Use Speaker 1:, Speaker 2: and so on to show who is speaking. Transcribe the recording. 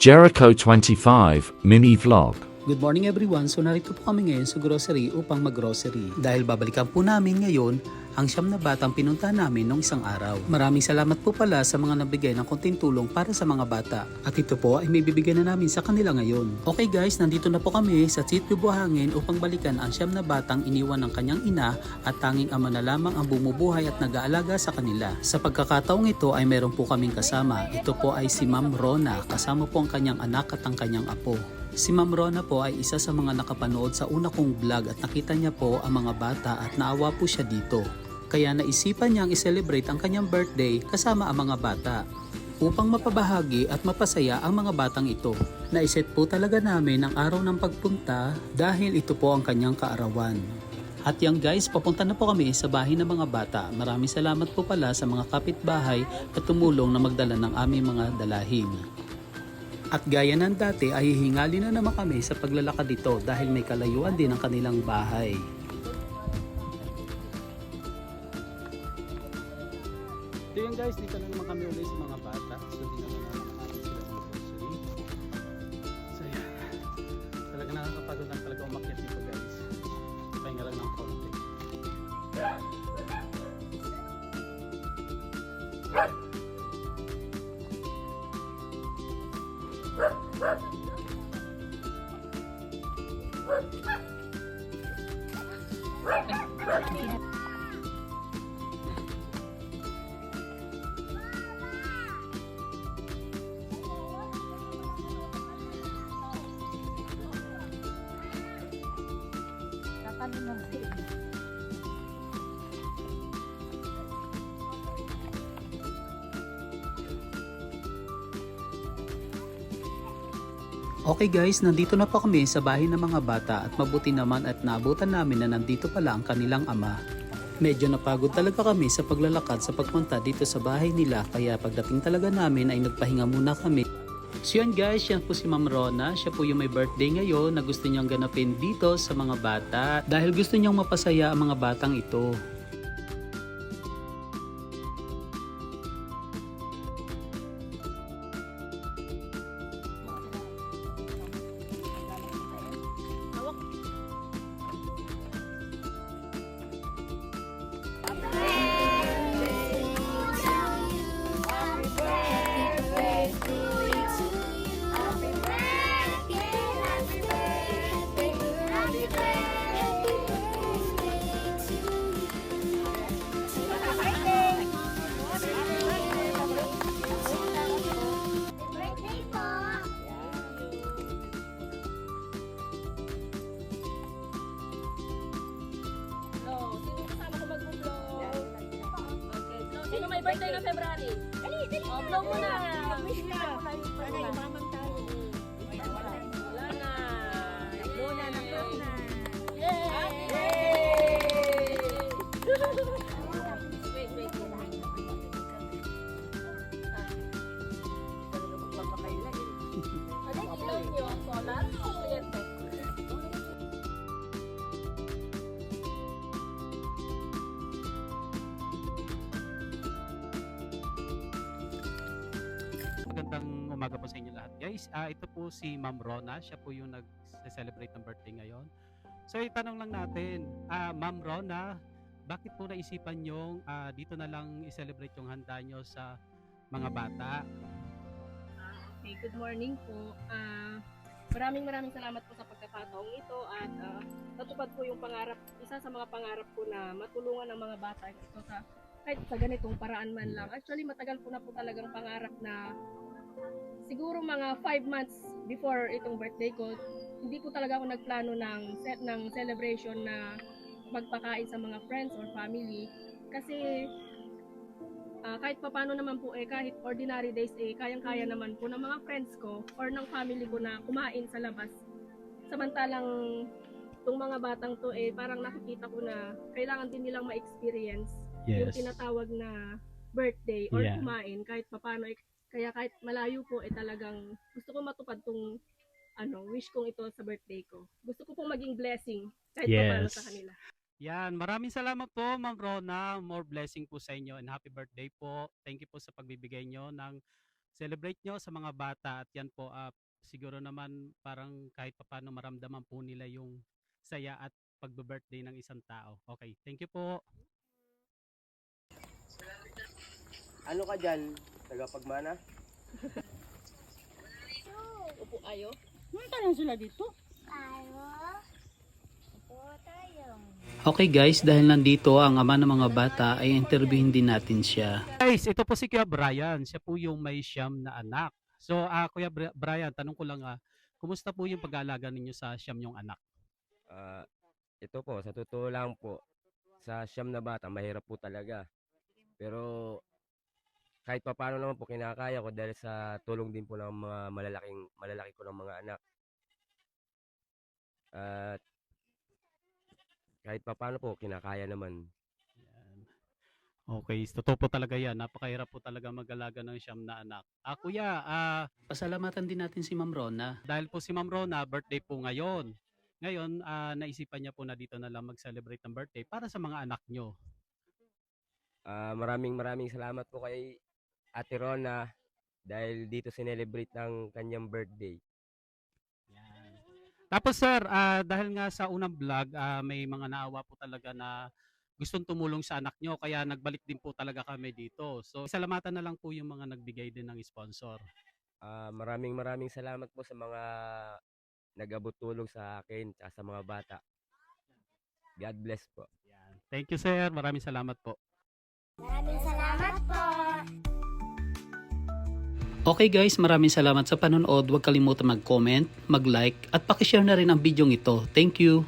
Speaker 1: Jericho 25 Mini Vlog.
Speaker 2: Good morning everyone. So narito po kami ngayon sa grocery upang mag-grocery. Dahil babalikan po namin ngayon ang siyam na batang pinuntahan namin nung isang araw. Maraming salamat po pala sa mga nabigay ng konting tulong para sa mga bata. At ito po ay may bibigyan na namin sa kanila ngayon. Okay guys, nandito na po kami sa Sitio Buhangin upang balikan ang siyam na batang iniwan ng kanyang ina at tanging ama na lamang ang bumubuhay at nag-aalaga sa kanila. Sa pagkakataong ito ay meron po kaming kasama. Ito po ay si Ma'am Rona, kasama po ang kanyang anak at ang kanyang apo. Si Ma'am Rona po ay isa sa mga nakapanood sa una kong vlog at nakita niya po ang mga bata at naawa po siya dito. Kaya naisipan niyang i-celebrate ang kanyang birthday kasama ang mga bata. Upang mapabahagi at mapasaya ang mga batang ito. Naiset po talaga namin ang araw ng pagpunta dahil ito po ang kanyang kaarawan. At yan guys, papunta na po kami sa bahay ng mga bata. Maraming salamat po pala sa mga kapitbahay at tumulong na magdala ng aming mga dalahin. At gaya ng dati ay hihingali na naman kami sa paglalakad dito dahil may kalayuan din ang kanilang bahay. Ito yan guys, dito na naman kami ulit sa mga bata. So di naman namin sila sa grocery. So yan, talaga nakakapagod lang talaga umakyat dito guys. Pahinga lang ng konti. Okay guys, nandito na po kami sa bahay ng mga bata at mabuti naman at naabutan namin na nandito pala ang kanilang ama. Medyo napagod talaga kami sa paglalakad sa pagpunta dito sa bahay nila kaya pagdating talaga namin ay nagpahinga muna kami. So yan guys, yan po si Ma'am Rona. Siya po yung may birthday ngayon na gusto niyang ganapin dito sa mga bata dahil gusto niyang mapasaya ang mga batang ito.
Speaker 3: Sino may birthday na February? Dali, dali. Oh, blow mo na. Wish ka. Sana imamang tayo. Wala na. Blow na ng blow na. Yay! Wait, wait. Ano yung ilaw niyo? Solar? O kuryente?
Speaker 2: Magandang umaga po sa inyo lahat guys. Ito po si Ma'am Rona. Siya po yung nag-celebrate ng birthday ngayon. So itanong lang natin, Ma'am Rona, bakit po naisipan yung dito na lang i-celebrate yung handa nyo sa mga bata?
Speaker 3: Okay, good morning po. Maraming salamat po sa pagkakataong ito at natupad po yung pangarap, isa sa mga pangarap ko na matulungan ang mga bata ito sa kahit sa ganitong paraan man lang. Actually, matagal ko na po talagang pangarap na siguro mga 5 months before itong birthday ko, hindi ko talaga ako nagplano ng celebration na magpakain sa mga friends or family. Kasi kahit papano naman po kahit ordinary days kayang-kaya naman po ng mga friends ko or ng family ko na kumain sa labas. Samantalang itong mga batang to parang nakikita ko na kailangan din nilang ma-experience yung tinatawag na birthday or kumain kahit papano. Kaya kahit malayo po talagang gusto ko matupad tong wish kong ito sa birthday ko. Gusto ko pong maging blessing kahit papano sa kanila.
Speaker 2: Yan, maraming salamat po Ma'am Rona. More blessing po sa inyo and happy birthday po. Thank you po sa pagbibigay nyo ng celebrate nyo sa mga bata at yan po siguro naman parang kahit papaano maramdaman po nila yung saya at pagbe-birthday ng isang tao. Okay, thank you po.
Speaker 4: Ano ka dyan? Tagapagmana?
Speaker 3: Upo ayo.
Speaker 2: Okay guys, dahil nandito ang ama ng mga bata ay interviewin din natin siya. Guys, ito po si Kuya Brian. Siya po yung may siyam na anak. So Kuya Brian, tanong ko lang kumusta po yung pag-aalaga ninyo sa siyam yung anak?
Speaker 4: Ito po, sa totoo lang po, sa siyam na bata, mahirap po talaga. Pero kahit papaano naman po kinakaya ko dahil sa tulong din po ng mga malalaki ko ng mga anak. At kahit papaano po kinakaya naman.
Speaker 2: Yan. Okay, totoo po talaga yan. Napakahirap po talaga mag-alaga ng siyam na anak. Kuya, pasalamatan din natin si Ma'am Rona. Dahil po si Ma'am Rona, birthday po ngayon. Ngayon, naisipan niya po na dito na lang mag-celebrate ng birthday para sa mga anak nyo.
Speaker 4: Maraming salamat po kay Ate Rona dahil dito sinelebrate ng kanyang birthday.
Speaker 2: Yan. Tapos sir, dahil nga sa unang vlog, may mga naawa po talaga na gustong tumulong sa anak nyo, kaya nagbalik din po talaga kami dito. So, salamatan na lang po yung mga nagbigay din ng sponsor.
Speaker 4: Maraming salamat po sa mga nag-abot tulong sa akin at sa mga bata. God bless po.
Speaker 2: Yan. Thank you sir, maraming salamat po.
Speaker 5: Maraming salamat po.
Speaker 2: Okay guys, maraming salamat sa panonood. Huwag kalimutan mag-comment, mag-like at pakishare na rin ang video ito. Thank you!